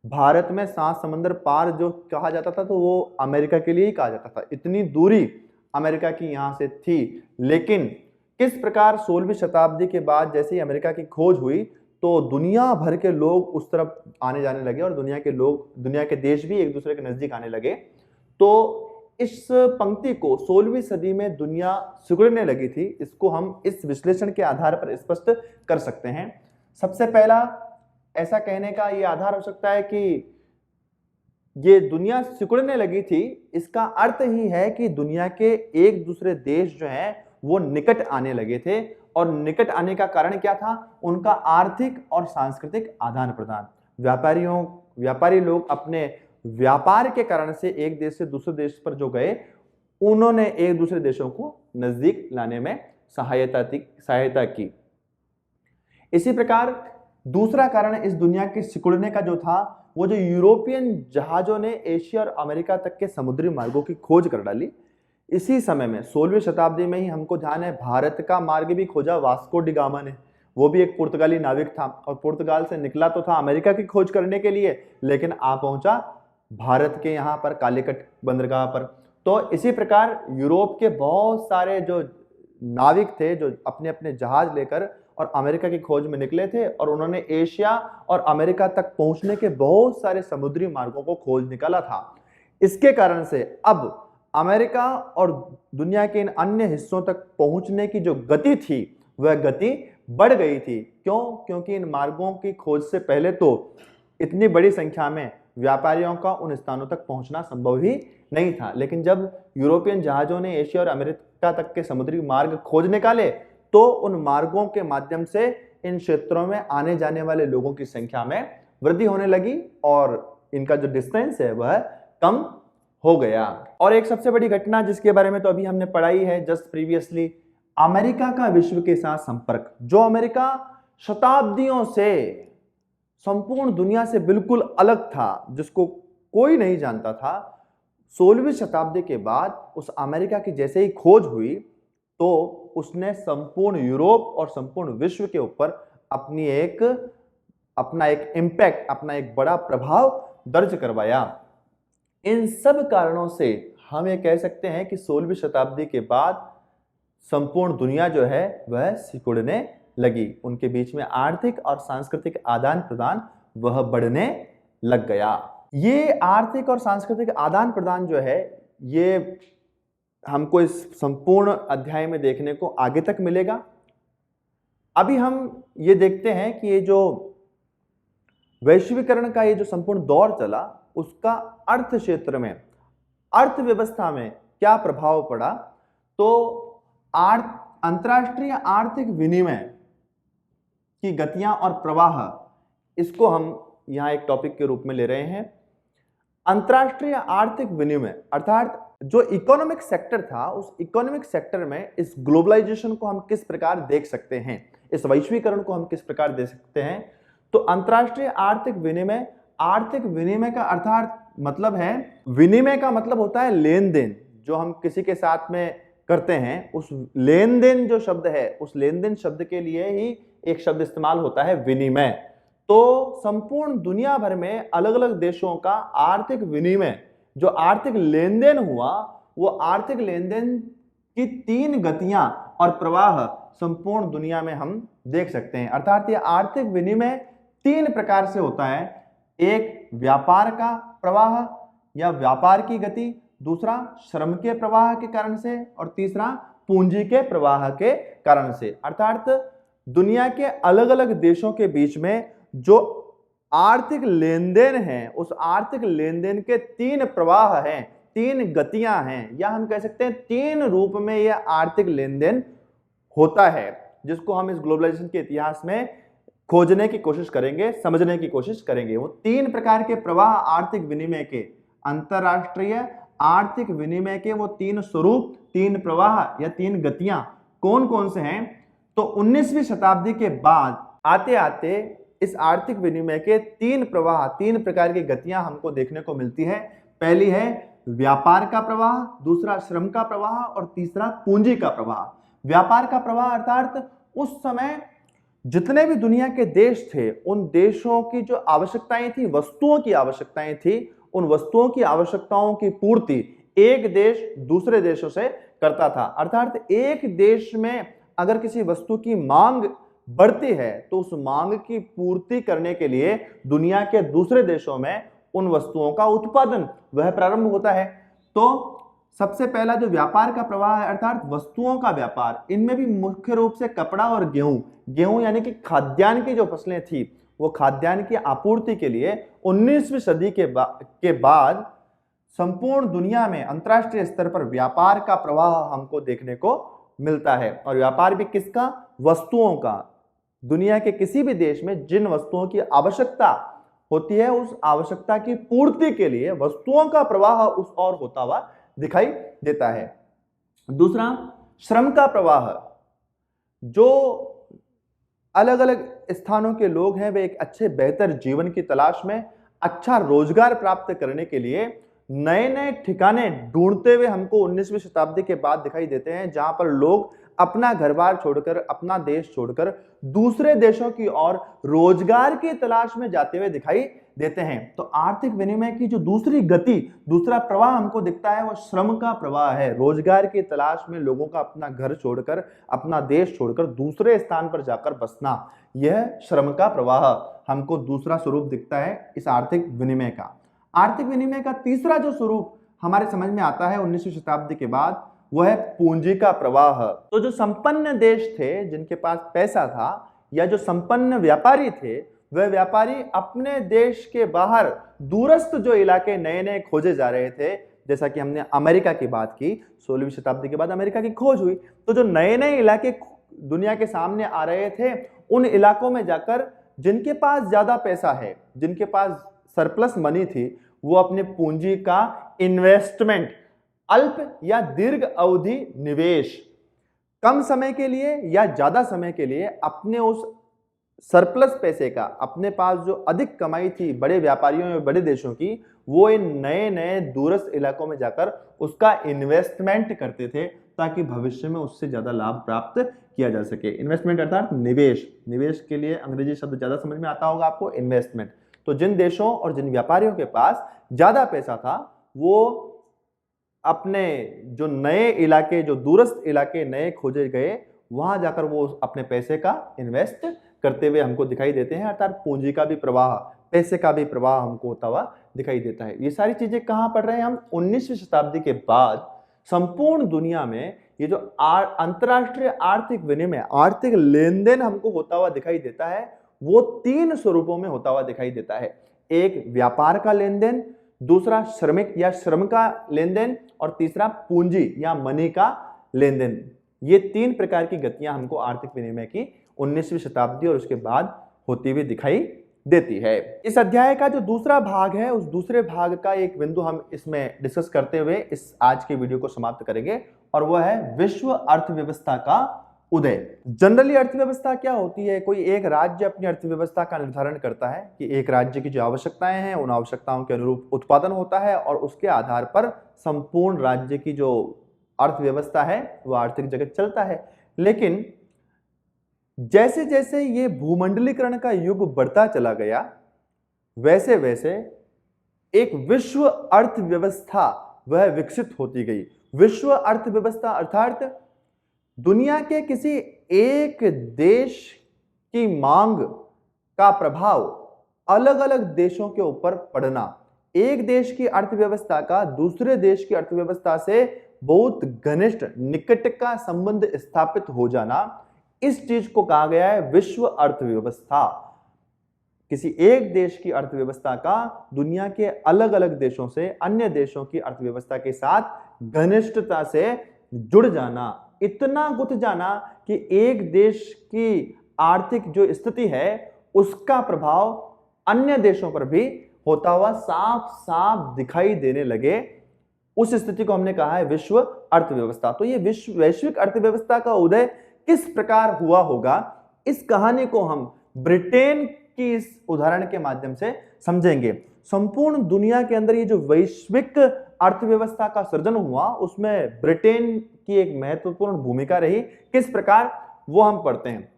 S1: भारत में 7 समुंदर पार जो कहा जाता था तो वो अमेरिका के लिए ही कहा जाता था। इतनी दूरी अमेरिका की यहाँ से थी। लेकिन किस प्रकार 16वीं शताब्दी के बाद जैसे ही अमेरिका की खोज हुई तो दुनिया भर के लोग उस तरफ आने जाने लगे और दुनिया के लोग, दुनिया के देश भी एक दूसरे के नजदीक आने लगे। तो इस पंक्ति को 16वीं सदी में दुनिया सिकुड़ने लगी थी, इसको हम इस विश्लेषण के आधार पर स्पष्ट कर सकते हैं। सबसे पहला ऐसा कहने का ये आधार हो सकता है कि ये दुनिया सिकुड़ने लगी थी, इसका अर्थ ही है कि दुनिया के एक दूसरे देश जो हैं वो निकट आने लगे थे। और निकट आने का कारण क्या था? उनका आर्थिक और सांस्कृतिक आदान प्रदान। व्यापारी लोग अपने व्यापार के कारण से एक देश से दूसरे देश पर जो गए, उन्होंने एक दूसरे देशों को नजदीक लाने में सहायता की। इसी प्रकार दूसरा कारण इस दुनिया के सिकुड़ने का जो था, वो जो यूरोपियन जहाजों ने एशिया और अमेरिका तक के समुद्री मार्गों की खोज कर डाली। इसी समय में 16वीं शताब्दी में ही हमको ध्यान है भारत का मार्ग भी खोजा वास्को डी गामा ने। वो भी एक पुर्तगाली नाविक था और पुर्तगाल से निकला तो था अमेरिका की खोज करने के लिए, लेकिन आ पहुंचा भारत के यहाँ पर कालीकट बंदरगाह पर। तो इसी प्रकार यूरोप के बहुत सारे जो नाविक थे जो अपने अपने जहाज लेकर और अमेरिका की खोज में निकले थे, और उन्होंने एशिया और अमेरिका तक पहुंचने के बहुत सारे समुद्री मार्गों को खोज निकाला था। इसके कारण से अब अमेरिका और दुनिया के इन अन्य हिस्सों तक पहुंचने की जो गति थी वह गति बढ़ गई थी। क्यों? क्योंकि इन मार्गों की खोज से पहले तो इतनी बड़ी संख्या में व्यापारियों का उन स्थानों तक पहुंचना संभव ही नहीं था। लेकिन जब यूरोपियन जहाजों ने एशिया और अमेरिका तक के समुद्री मार्ग खोज निकाले तो उन मार्गों के माध्यम से इन क्षेत्रों में आने जाने वाले लोगों की संख्या में वृद्धि होने लगी और इनका जो डिस्टेंस है वह कम हो गया। और एक सबसे बड़ी घटना जिसके बारे में तो अभी हमने पढ़ाई है जस्ट प्रीवियसली, अमेरिका का विश्व के साथ संपर्क। जो अमेरिका शताब्दियों से संपूर्ण दुनिया से बिल्कुल अलग था, जिसको कोई नहीं जानता था, 16वीं शताब्दी के बाद उस अमेरिका की जैसे ही खोज हुई तो उसने संपूर्ण यूरोप और संपूर्ण विश्व के ऊपर अपना एक इम्पैक्ट, अपना एक बड़ा प्रभाव दर्ज करवाया। इन सब कारणों से हम ये कह सकते हैं कि 16वीं शताब्दी के बाद संपूर्ण दुनिया जो है वह सिकुड़ने लगी। उनके बीच में आर्थिक और सांस्कृतिक आदान प्रदान वह बढ़ने लग गया। ये आर्थिक और सांस्कृतिक आदान प्रदान जो है ये हमको इस संपूर्ण अध्याय में देखने को आगे तक मिलेगा। अभी हम ये देखते हैं कि ये जो वैश्वीकरण का ये जो संपूर्ण दौर चला उसका अर्थ क्षेत्र में, अर्थव्यवस्था में क्या प्रभाव पड़ा। तो अंतरराष्ट्रीय आर्थिक विनिमय की गतियां और प्रवाह, इसको हम यहां एक टॉपिक के रूप में ले रहे हैं। अंतरराष्ट्रीय आर्थिक विनिमय अर्थात जो इकोनॉमिक सेक्टर था, उस इकोनॉमिक सेक्टर में इस ग्लोबलाइजेशन को हम किस प्रकार देख सकते हैं, इस वैश्वीकरण को हम किस प्रकार देख सकते हैं। तो अंतरराष्ट्रीय आर्थिक विनिमय का अर्थात मतलब है, विनिमय का मतलब होता है लेन देन, जो हम किसी के साथ में करते हैं। उस लेन देन जो शब्द है, उस लेन देन शब्द के लिए ही एक शब्द इस्तेमाल होता है विनिमय। तो संपूर्ण दुनिया भर में अलग अलग देशों का आर्थिक विनिमय, जो आर्थिक लेन देन हुआ, वो आर्थिक लेन देन की 3 गतियां और प्रवाह संपूर्ण दुनिया में हम देख सकते हैं। अर्थात ये आर्थिक विनिमय 3 प्रकार से होता है। एक व्यापार का प्रवाह या व्यापार की गति, दूसरा श्रम के प्रवाह के कारण से, और तीसरा पूंजी के प्रवाह के कारण से। अर्थात दुनिया के अलग अलग देशों के बीच में जो आर्थिक लेन देन है, उस आर्थिक लेन देन के तीन प्रवाह हैं, तीन गतियां हैं, या हम कह सकते हैं तीन रूप में यह आर्थिक लेन देन होता है, जिसको हम इस ग्लोबलाइजेशन के इतिहास में खोजने की कोशिश करेंगे, समझने की कोशिश करेंगे। वो तीन प्रकार के प्रवाह आर्थिक विनिमय के, अंतरराष्ट्रीय आर्थिक विनिमय के वो तीन स्वरूप, तीन प्रवाह या तीन गतियां कौन कौन से हैं। तो 19वीं शताब्दी के बाद आते आते इस आर्थिक विनिमय के तीन प्रवाह, तीन प्रकार की गतियां हमको देखने को मिलती है। पहली है व्यापार का प्रवाह, दूसरा श्रम का प्रवाह और तीसरा पूंजी का प्रवाह। व्यापार का प्रवाह अर्थात उस समय जितने भी दुनिया के देश थे, उन देशों की जो आवश्यकताएं थी, वस्तुओं की आवश्यकताएं थी, उन वस्तुओं की आवश्यकताओं की पूर्ति एक देश दूसरे देशों से करता था। अर्थात एक देश में अगर किसी वस्तु की मांग बढ़ती है तो उस मांग की पूर्ति करने के लिए दुनिया के दूसरे देशों में उन वस्तुओं का उत्पादन वह प्रारंभ होता है। तो सबसे पहला जो व्यापार का प्रवाह है अर्थात वस्तुओं का व्यापार, इनमें भी मुख्य रूप से कपड़ा और गेहूं यानी कि खाद्यान्न की जो फसलें थी, वो खाद्यान्न की आपूर्ति के लिए 19वीं सदी के बाद संपूर्ण दुनिया में अंतर्राष्ट्रीय स्तर पर व्यापार का प्रवाह हमको देखने को मिलता है। और व्यापार भी किसका? वस्तुओं का। दुनिया के किसी भी देश में जिन वस्तुओं की आवश्यकता होती है, उस आवश्यकता की पूर्ति के लिए वस्तुओं का प्रवाह उस ओर होता हुआ दिखाई देता है। दूसरा श्रम का प्रवाह। जो अलग अलग स्थानों के लोग हैं, वे एक अच्छे बेहतर जीवन की तलाश में अच्छा रोजगार प्राप्त करने के लिए नए नए ठिकाने ढूंढते हुए हमको 19वीं शताब्दी के बाद दिखाई देते हैं, जहां पर लोग अपना घर बार छोड़कर, अपना देश छोड़कर दूसरे देशों की ओर रोजगार की तलाश में जाते हुए दिखाई देते हैं। तो आर्थिक विनिमय की जो दूसरी गति, दूसरा प्रवाह हमको दिखता है, वो श्रम का प्रवाह है। रोजगार की तलाश में लोगों का अपना घर छोड़कर, अपना देश छोड़कर दूसरे स्थान पर जाकर बसना, यह श्रम का प्रवाह हमको दूसरा स्वरूप दिखता है इस आर्थिक विनिमय का। आर्थिक विनिमय का तीसरा जो स्वरूप हमारे समझ में आता है 19वीं शताब्दी के बाद, वह है पूंजी का प्रवाह। तो जो संपन्न देश थे, जिनके पास पैसा था, या जो संपन्न व्यापारी थे, वह व्यापारी अपने देश के बाहर दूरस्थ जो इलाके नए नए खोजे जा रहे थे, जैसा कि हमने अमेरिका की बात की, 16वीं शताब्दी के बाद अमेरिका की खोज हुई, तो जो नए नए इलाके दुनिया के सामने आ रहे थे, उन इलाकों में जाकर जिनके पास ज्यादा पैसा है, जिनके पास सरप्लस मनी थी, वो अपने पूंजी का इन्वेस्टमेंट, अल्प या दीर्घ अवधि निवेश, कम समय के लिए या ज्यादा समय के लिए अपने उस सरप्लस पैसे का, अपने पास जो अधिक कमाई थी बड़े व्यापारियों या बड़े देशों की, वो इन नए नए दूरस्थ इलाकों में जाकर उसका इन्वेस्टमेंट करते थे, ताकि भविष्य में उससे ज्यादा लाभ प्राप्त किया जा सके। इन्वेस्टमेंट अर्थात निवेश। निवेश के लिए अंग्रेजी शब्द ज्यादा समझ में आता होगा आपको, इन्वेस्टमेंट। तो जिन देशों और जिन व्यापारियों के पास ज्यादा पैसा था, वो अपने जो नए इलाके, जो दूरस्थ इलाके नए खोजे गए, वहां जाकर वो अपने पैसे का इन्वेस्ट करते हुए हमको दिखाई देते हैं। अर्थात पूंजी का भी प्रवाह, पैसे का भी प्रवाह हमको होता हुआ दिखाई देता है। ये सारी चीजें कहां पढ़ रहे हैं हम? 19वीं शताब्दी के बाद संपूर्ण दुनिया में ये जो अंतरराष्ट्रीय आर्थिक विनिमय, आर्थिक लेन देन हमको होता हुआ दिखाई देता है, वो तीन स्वरूपों में होता हुआ दिखाई देता है। एक व्यापार का लेन देन, दूसरा श्रमिक या श्रम का लेन देन, और तीसरा पूंजी या मनी का लेन देन। ये तीन प्रकार की गतियां हमको आर्थिक विनिमय की 19वीं शताब्दी और उसके बाद होती हुई दिखाई देती है। इस अध्याय का जो दूसरा भाग है, उस दूसरे भाग का एक बिंदु हम इसमें डिस्कस करते हुए इस आज के वीडियो को समाप्त करेंगे, और वह है विश्व अर्थव्यवस्था का उदय। जनरली अर्थव्यवस्था क्या होती है? कोई एक राज्य अपनी अर्थव्यवस्था का निर्धारण करता है कि एक राज्य की जो आवश्यकताएं हैं, उन आवश्यकताओं के अनुरूप उत्पादन होता है, और उसके आधार पर संपूर्ण राज्य की जो अर्थव्यवस्था है, वह आर्थिक जगत चलता है। लेकिन जैसे जैसे ये भूमंडलीकरण का युग बढ़ता चला गया, वैसे वैसे एक विश्व अर्थव्यवस्था वह विकसित होती गई। विश्व अर्थव्यवस्था अर्थात दुनिया के किसी एक देश की मांग का प्रभाव अलग अलग देशों के ऊपर पड़ना, एक देश की अर्थव्यवस्था का दूसरे देश की अर्थव्यवस्था से बहुत घनिष्ठ निकट का संबंध स्थापित हो जाना, इस चीज को कहा गया है विश्व अर्थव्यवस्था। किसी एक देश की अर्थव्यवस्था का दुनिया के अलग अलग देशों से अन्य देशों की अर्थव्यवस्था के साथ घनिष्ठता से जुड़ जाना, इतना गुथ जाना कि एक देश की आर्थिक जो स्थिति है उसका प्रभाव अन्य देशों पर भी होता हुआ साफ साफ दिखाई देने लगे, उस स्थिति को हमने कहा है विश्व अर्थव्यवस्था। तो ये वैश्विक अर्थव्यवस्था का उदय किस प्रकार हुआ होगा, इस कहानी को हम ब्रिटेन की इस उदाहरण के माध्यम से समझेंगे। संपूर्ण दुनिया के अंदर ये जो वैश्विक अर्थव्यवस्था का सृजन हुआ उसमें ब्रिटेन की एक महत्वपूर्ण भूमिका रही, किस प्रकार वो हम पढ़ते हैं।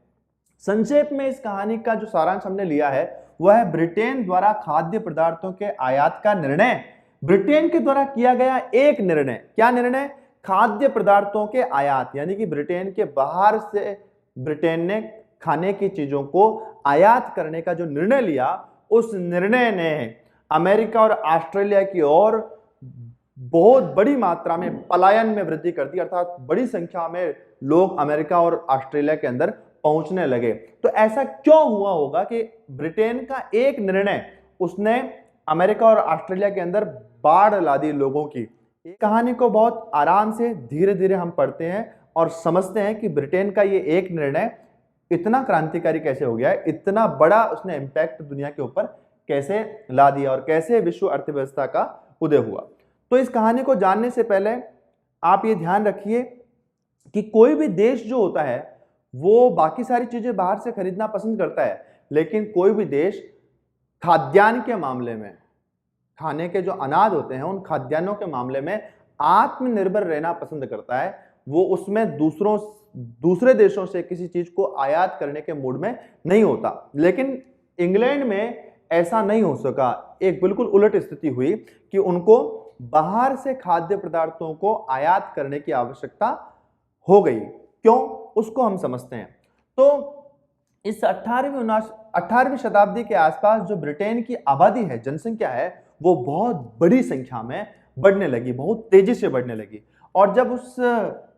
S1: संक्षेप में इस कहानी का जो सारांश हमने लिया है वह है ब्रिटेन द्वारा खाद्य पदार्थों के आयात का निर्णय। ब्रिटेन के द्वारा किया गया एक निर्णय, क्या निर्णय? खाद्य पदार्थों के आयात, यानी कि ब्रिटेन के बाहर से ब्रिटेन ने खाने की चीजों को आयात करने का जो निर्णय लिया, उस निर्णय ने अमेरिका और ऑस्ट्रेलिया की ओर बहुत बड़ी मात्रा में पलायन में वृद्धि कर दी, अर्थात बड़ी संख्या में लोग अमेरिका और ऑस्ट्रेलिया के अंदर पहुंचने लगे। तो ऐसा क्यों हुआ होगा कि ब्रिटेन का एक निर्णय उसने अमेरिका और ऑस्ट्रेलिया के अंदर बाढ़ ला दी लोगों की। कहानी को बहुत आराम से धीरे धीरे हम पढ़ते हैं और समझते हैं कि ब्रिटेन का ये एक निर्णय इतना क्रांतिकारी कैसे हो गया है, इतना बड़ा उसने इंपैक्ट दुनिया के ऊपर कैसे ला दिया और कैसे विश्व अर्थव्यवस्था का उदय हुआ। तो इस कहानी को जानने से पहले आप ये ध्यान रखिए कि कोई भी देश जो होता है वो बाकी सारी चीजें बाहर से खरीदना पसंद करता है, लेकिन कोई भी देश खाद्यान्न के मामले में, खाने के जो अनाज होते हैं उन खाद्यान्नों के मामले में आत्मनिर्भर रहना पसंद करता है। वो उसमें दूसरे देशों से किसी चीज को आयात करने के मूड में नहीं होता। लेकिन इंग्लैंड में ऐसा नहीं हो सका, एक बिल्कुल उलट स्थिति हुई कि उनको बाहर से खाद्य पदार्थों को आयात करने की आवश्यकता हो गई। क्यों, उसको हम समझते हैं। तो इस 18वीं शताब्दी के आसपास जो ब्रिटेन की आबादी है, जनसंख्या है, वो बहुत बड़ी संख्या में बढ़ने लगी, बहुत तेजी से बढ़ने लगी। और जब उस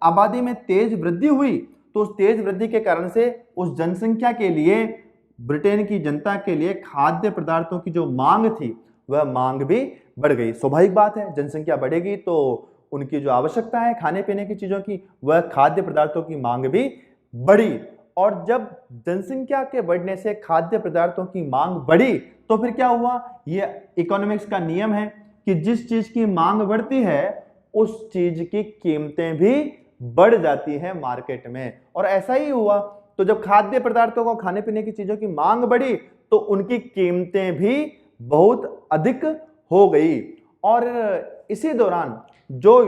S1: आबादी में तेज वृद्धि हुई तो उस तेज वृद्धि के कारण से उस जनसंख्या के लिए, ब्रिटेन की जनता के लिए खाद्य पदार्थों की जो मांग थी वह मांग भी बढ़ गई। स्वाभाविक बात है, जनसंख्या बढ़ेगी तो उनकी जो आवश्यकता है खाने पीने की चीजों की, वह खाद्य पदार्थों की मांग भी बढ़ी। और जब जनसंख्या के बढ़ने से खाद्य पदार्थों की मांग बढ़ी तो फिर क्या हुआ? ये इकोनॉमिक्स का नियम है कि जिस चीज की मांग बढ़ती है उस चीज की कीमतें भी बढ़ जाती हैं मार्केट में। और ऐसा ही हुआ। तो जब खाद्य पदार्थों को, खाने पीने की चीजों की मांग बढ़ी तो उनकी कीमतें भी बहुत अधिक हो गई। और इसी दौरान जो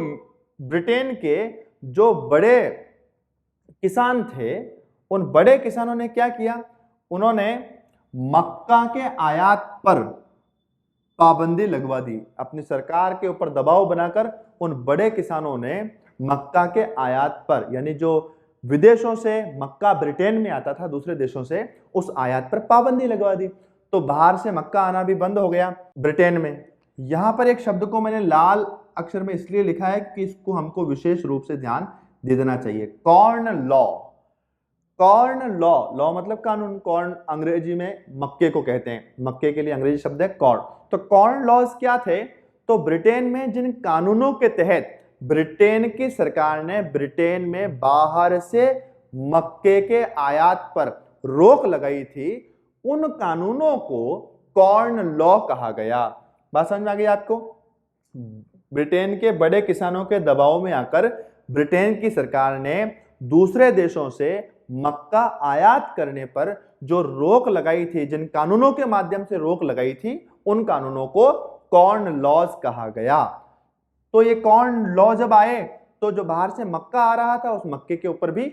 S1: ब्रिटेन के जो बड़े किसान थे, उन बड़े किसानों ने क्या किया? उन्होंने मक्का के आयात पर पाबंदी लगवा दी। अपनी सरकार के ऊपर दबाव बनाकर उन बड़े किसानों ने मक्का के आयात पर, यानी जो विदेशों से मक्का ब्रिटेन में आता था दूसरे देशों से, उस आयात पर पाबंदी लगवा दी। तो बाहर से मक्का आना भी बंद हो गया ब्रिटेन में। यहां पर एक शब्द को मैंने लाल अक्षर में इसलिए लिखा है कि इसको हमको विशेष रूप से ध्यान दे देना चाहिए। Corn law. Corn law, law मतलब कानून, कॉर्न अंग्रेजी में मक्के को कहते हैं, मक्के के लिए अंग्रेजी शब्द है कॉर्न। तो कॉर्न लॉज क्या थे? तो ब्रिटेन में जिन कानूनों के तहत ब्रिटेन की सरकार ने ब्रिटेन में बाहर से मक्के के आयात पर रोक लगाई थी, उन कानूनों को कॉर्न लॉ कहा गया। बात समझ में आ गई आपको? ब्रिटेन के बड़े किसानों के दबाव में आकर ब्रिटेन की सरकार ने दूसरे देशों से मक्का आयात करने पर जो रोक लगाई थी, जिन कानूनों के माध्यम से रोक लगाई थी, उन कानूनों को कॉर्न लॉज कहा गया। तो ये कॉर्न लॉ जब आए तो जो बाहर से मक्का आ रहा था उस मक्के के ऊपर भी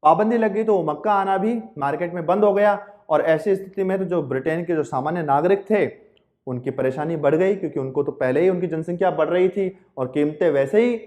S1: पाबंदी लग गई, तो वो मक्का आना भी मार्केट में बंद हो गया। और ऐसी स्थिति में तो जो ब्रिटेन के जो सामान्य नागरिक थे उनकी परेशानी बढ़ गई, क्योंकि उनको तो पहले ही उनकी जनसंख्या बढ़ रही थी और कीमतें वैसे ही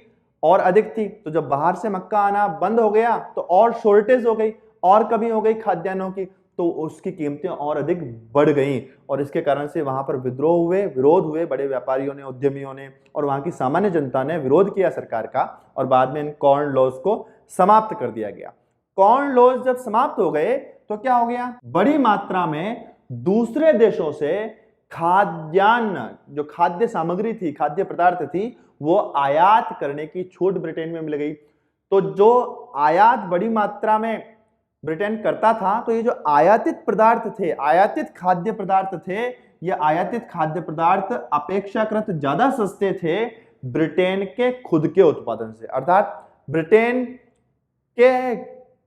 S1: और अधिक थी। तो जब बाहर से मक्का आना बंद हो गया तो और शॉर्टेज हो गई और कमी हो गई खाद्यान्नों की। तो उसकी कीमतें और अधिक बढ़ गईं और इसके कारण से वहां पर विद्रोह हुए, विरोध हुए, बड़े व्यापारियों ने, उद्यमियों ने और वहां की सामान्य जनता ने विरोध किया सरकार का और बाद में इन कॉर्न लॉज को समाप्त कर दिया गया। कॉर्न लॉज जब समाप्त हो गए तो क्या हो गया, बड़ी मात्रा में दूसरे देशों से खाद्यान्न, जो खाद्य सामग्री थी, खाद्य पदार्थ थी, वो आयात करने की छूट ब्रिटेन में मिल गई। तो जो आयात बड़ी मात्रा में ब्रिटेन करता था, तो ये जो आयातित पदार्थ थे, आयातित खाद्य पदार्थ थे, ये आयातित खाद्य पदार्थ अपेक्षाकृत ज्यादा सस्ते थे ब्रिटेन के खुद के उत्पादन से। अर्थात ब्रिटेन के,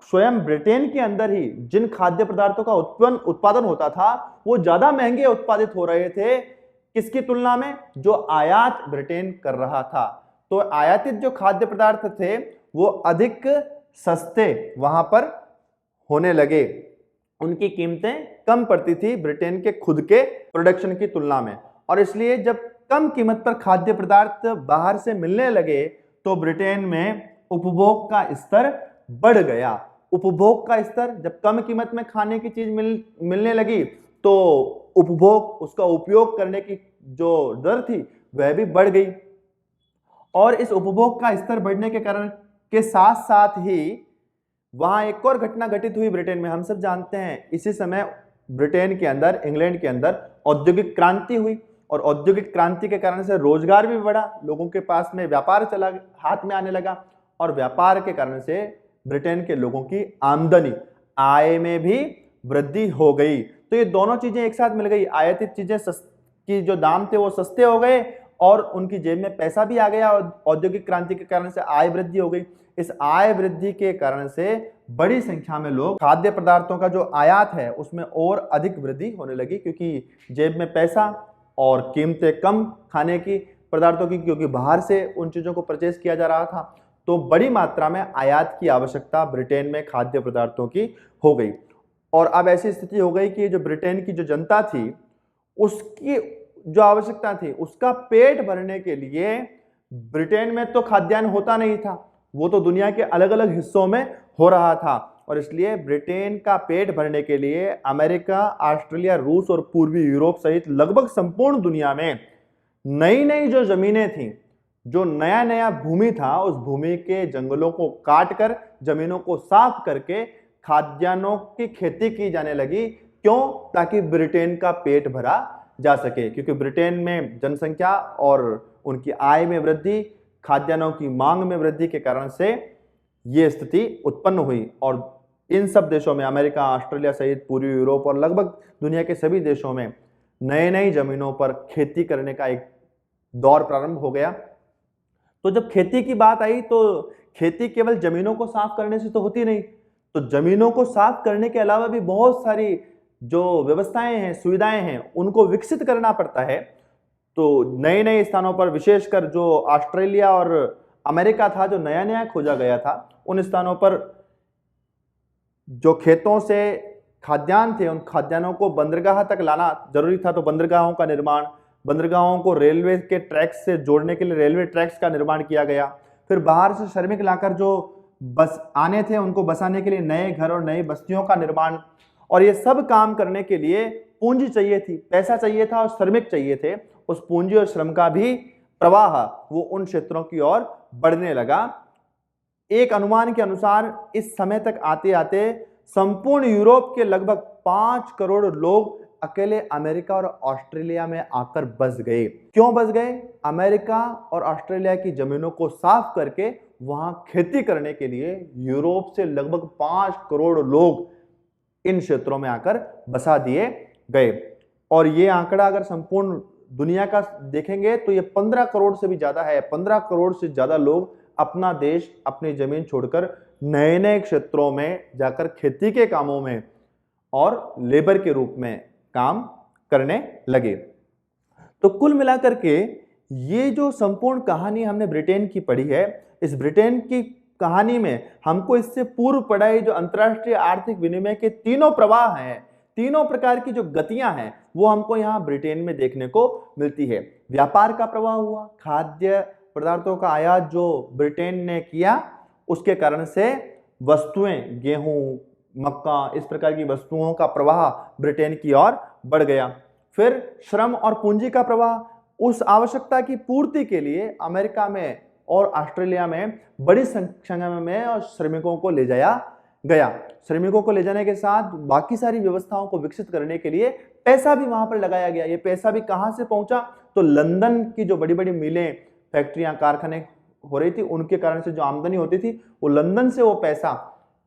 S1: स्वयं ब्रिटेन के अंदर ही जिन खाद्य पदार्थों का उत्पादन होता था, वो ज्यादा महंगे उत्पादित हो रहे थे किसकी तुलना में, जो आयात ब्रिटेन कर रहा था। तो आयातित जो खाद्य पदार्थ थे वो अधिक सस्ते वहां पर होने लगे, उनकी कीमतें कम पड़ती थी ब्रिटेन के खुद के प्रोडक्शन की तुलना में। और इसलिए जब कम कीमत पर खाद्य पदार्थ बाहर से मिलने लगे तो ब्रिटेन में उपभोग का स्तर बढ़ गया। उपभोग का स्तर, जब कम कीमत में खाने की चीज मिलने लगी तो उपभोग, उसका उपयोग करने की जो दर थी वह भी बढ़ गई। और इस उपभोग का स्तर बढ़ने के कारण के साथ साथ ही वहां एक और घटना घटित हुई ब्रिटेन में। हम सब जानते हैं इसी समय ब्रिटेन के अंदर, इंग्लैंड के अंदर औद्योगिक क्रांति हुई और औद्योगिक क्रांति के कारण से रोजगार भी बढ़ा, लोगों के पास में व्यापार चला, हाथ में आने लगा और व्यापार के कारण से ब्रिटेन के लोगों की आमदनी, आय में भी वृद्धि हो गई। तो ये दोनों चीजें एक साथ मिल गई, आयातित चीजें की जो दाम थे वो सस्ते हो गए और उनकी जेब में पैसा भी आ गया और औद्योगिक क्रांति के कारण से आय वृद्धि हो गई। इस आय वृद्धि के कारण से बड़ी संख्या में लोग, खाद्य पदार्थों का जो आयात है उसमें और अधिक वृद्धि होने लगी, क्योंकि जेब में पैसा और कीमतें कम खाने की पदार्थों की, क्योंकि बाहर से उन चीजों को परचेज किया जा रहा था। तो बड़ी मात्रा में आयात की आवश्यकता ब्रिटेन में खाद्य पदार्थों की हो गई। और अब ऐसी स्थिति हो गई कि जो ब्रिटेन की जो जनता थी, उसकी जो आवश्यकता थी, उसका पेट भरने के लिए ब्रिटेन में तो खाद्यान्न होता नहीं था, वो तो दुनिया के अलग अलग हिस्सों में हो रहा था। और इसलिए ब्रिटेन का पेट भरने के लिए अमेरिका, ऑस्ट्रेलिया, रूस और पूर्वी यूरोप सहित लगभग संपूर्ण दुनिया में नई नई जो जमीनें थी, जो नया नया भूमि था, उस भूमि के जंगलों को काट कर, जमीनों को साफ करके खाद्यान्नों की खेती की जाने लगी। क्यों? ताकि ब्रिटेन का पेट भरा जा सके, क्योंकि ब्रिटेन में जनसंख्या और उनकी आय में वृद्धि, खाद्यान्नों की मांग में वृद्धि के कारण से ये स्थिति उत्पन्न हुई। और इन सब देशों में, अमेरिका, ऑस्ट्रेलिया सहित पूर्वी यूरोप और लगभग दुनिया के सभी देशों में नए नई जमीनों पर खेती करने का एक दौर प्रारंभ हो गया। तो जब खेती की बात आई तो खेती केवल जमीनों को साफ करने से तो होती नहीं, तो जमीनों को साफ करने के अलावा भी बहुत सारी जो व्यवस्थाएं हैं, सुविधाएं हैं, उनको विकसित करना पड़ता है। तो नए नए स्थानों पर, विशेषकर जो ऑस्ट्रेलिया और अमेरिका था, जो नया नया खोजा गया था, उन स्थानों पर जो खेतों से खाद्यान्न थे, उन खाद्यान्नों को बंदरगाह तक लाना जरूरी था। तो बंदरगाहों का निर्माण, बंदरगाहों को रेलवे के ट्रैक्स से जोड़ने के लिए रेलवे ट्रैक्स का निर्माण किया गया। फिर बाहर से श्रमिक लाकर जो बस आने थे, उनको बसाने के लिए नए घर और नई बस्तियों का निर्माण। और ये सब काम करने के लिए पूंजी चाहिए थी, पैसा चाहिए था और श्रमिक चाहिए थे। उस पूंजी और श्रम का भी प्रवाह वो उन क्षेत्रों की ओर बढ़ने लगा। एक अनुमान के अनुसार इस समय तक आते आते संपूर्ण यूरोप के लगभग 5 करोड़ लोग अकेले अमेरिका और ऑस्ट्रेलिया में आकर बस गए। क्यों बस गए? अमेरिका और ऑस्ट्रेलिया की जमीनों को साफ करके वहां खेती करने के लिए यूरोप से लगभग 5 करोड़ लोग इन क्षेत्रों में आकर बसा दिए गए। और ये आंकड़ा अगर संपूर्ण दुनिया का देखेंगे तो ये 15 करोड़ से भी ज्यादा है। 15 करोड़ से ज्यादा लोग अपना देश, अपनी जमीन छोड़कर नए नए क्षेत्रों में जाकर खेती के कामों में और लेबर के रूप में काम करने लगे। तो कुल मिलाकर के ये जो संपूर्ण कहानी हमने ब्रिटेन की पढ़ी है, इस ब्रिटेन की कहानी में हमको इससे पूर्व पढ़ाई जो अंतर्राष्ट्रीय आर्थिक विनिमय के तीनों प्रवाह हैं, तीनों प्रकार की जो गतियां हैं, वो हमको यहाँ ब्रिटेन में देखने को मिलती है। व्यापार का प्रवाह हुआ, खाद्य पदार्थों का आयात जो ब्रिटेन ने किया, उसके कारण से वस्तुएं, गेहूं, मक्का, इस प्रकार की वस्तुओं का प्रवाह ब्रिटेन की ओर बढ़ गया। फिर श्रम और पूंजी का प्रवाह, उस आवश्यकता की पूर्ति के लिए अमेरिका में और ऑस्ट्रेलिया में बड़ी संख्या में और श्रमिकों को ले जाया गया। श्रमिकों को ले जाने के साथ बाकी सारी व्यवस्थाओं को विकसित करने के लिए पैसा भी वहां पर लगाया गया। ये पैसा भी कहां से पहुंचा, तो लंदन की जो बड़ी बड़ी मिलें, फैक्ट्रियां, कारखाने हो रही थी, उनके कारण से जो आमदनी होती थी, वो लंदन से वो पैसा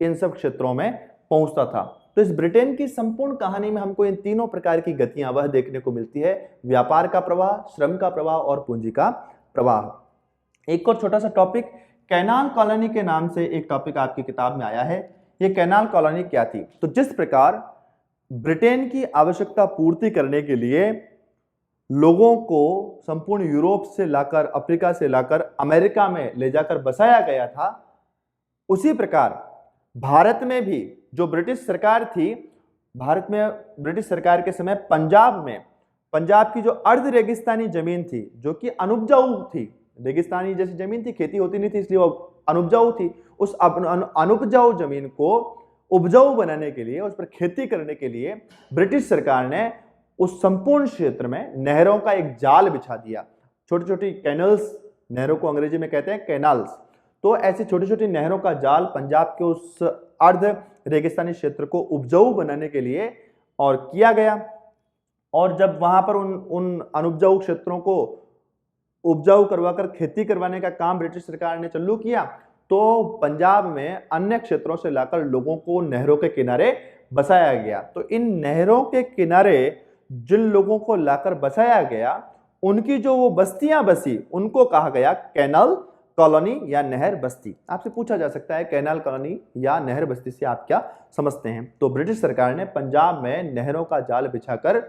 S1: इन सब क्षेत्रों में पहुंचता था। तो इस ब्रिटेन की संपूर्ण कहानी में हमको इन तीनों प्रकार की गतियां वह देखने को मिलती है, व्यापार का प्रवाह, श्रम का प्रवाह और पूंजी का प्रवाह। एक और छोटा सा टॉपिक, कैनाल कॉलोनी के नाम से एक टॉपिक आपकी किताब में आया है। ये कैनाल कॉलोनी क्या थी? तो जिस प्रकार ब्रिटेन की आवश्यकता पूर्ति करने के लिए लोगों को संपूर्ण यूरोप से लाकर, अफ्रीका से लाकर अमेरिका में ले जाकर बसाया गया था, उसी प्रकार भारत में भी जो ब्रिटिश सरकार थी, भारत में ब्रिटिश सरकार के समय पंजाब में, पंजाब की जो अर्ध रेगिस्तानी जमीन थी, जो कि अनुपजाऊ थी, रेगिस्तानी जैसी जमीन थी, खेती होती नहीं थी, इसलिए वो अनुपजाऊ थी, उस अनुपजाऊ जमीन को उपजाऊ बनाने के लिए, उस पर खेती करने के लिए ब्रिटिश सरकार ने उस संपूर्ण क्षेत्र में नहरों का एक जाल बिछा दिया। छोटी छोटी कैनल्स, नहरों को अंग्रेजी में कहते हैं कैनाल्स। तो ऐसी छोटी छोटी नहरों का जाल पंजाब के उस अर्ध रेगिस्तानी क्षेत्र को उपजाऊ बनाने के लिए और किया गया। और जब वहां पर उन अनुपजाऊ क्षेत्रों को उपजाऊ करवाकर खेती करवाने का काम ब्रिटिश सरकार ने चालू किया, तो पंजाब में अन्य क्षेत्रों से लाकर लोगों को नहरों के किनारे बसाया गया। तो इन नहरों के किनारे जिन लोगों को लाकर बसाया गया, उनकी जो वो बस्तियां बसी, उनको कहा गया कैनाल कॉलोनी या नहर बस्ती। आपसे पूछा जा सकता है कैनाल कॉलोनी या नहर बस्ती से आप क्या समझते हैं? तो ब्रिटिश सरकार ने पंजाब में नहरों का जाल बिछाकर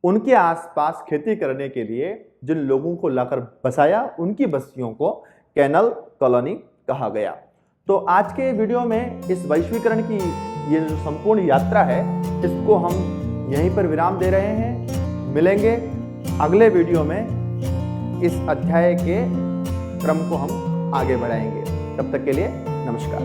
S1: उनके आसपास खेती करने के लिए जिन लोगों को लाकर बसाया, उनकी बस्तियों को कैनाल कॉलोनी कहा गया। तो आज के वीडियो में इस वैश्वीकरण की ये जो संपूर्ण यात्रा है, इसको हम यहीं पर विराम दे रहे हैं। मिलेंगे अगले वीडियो में, इस अध्याय के क्रम को हम आगे बढ़ाएंगे। तब तक के लिए नमस्कार।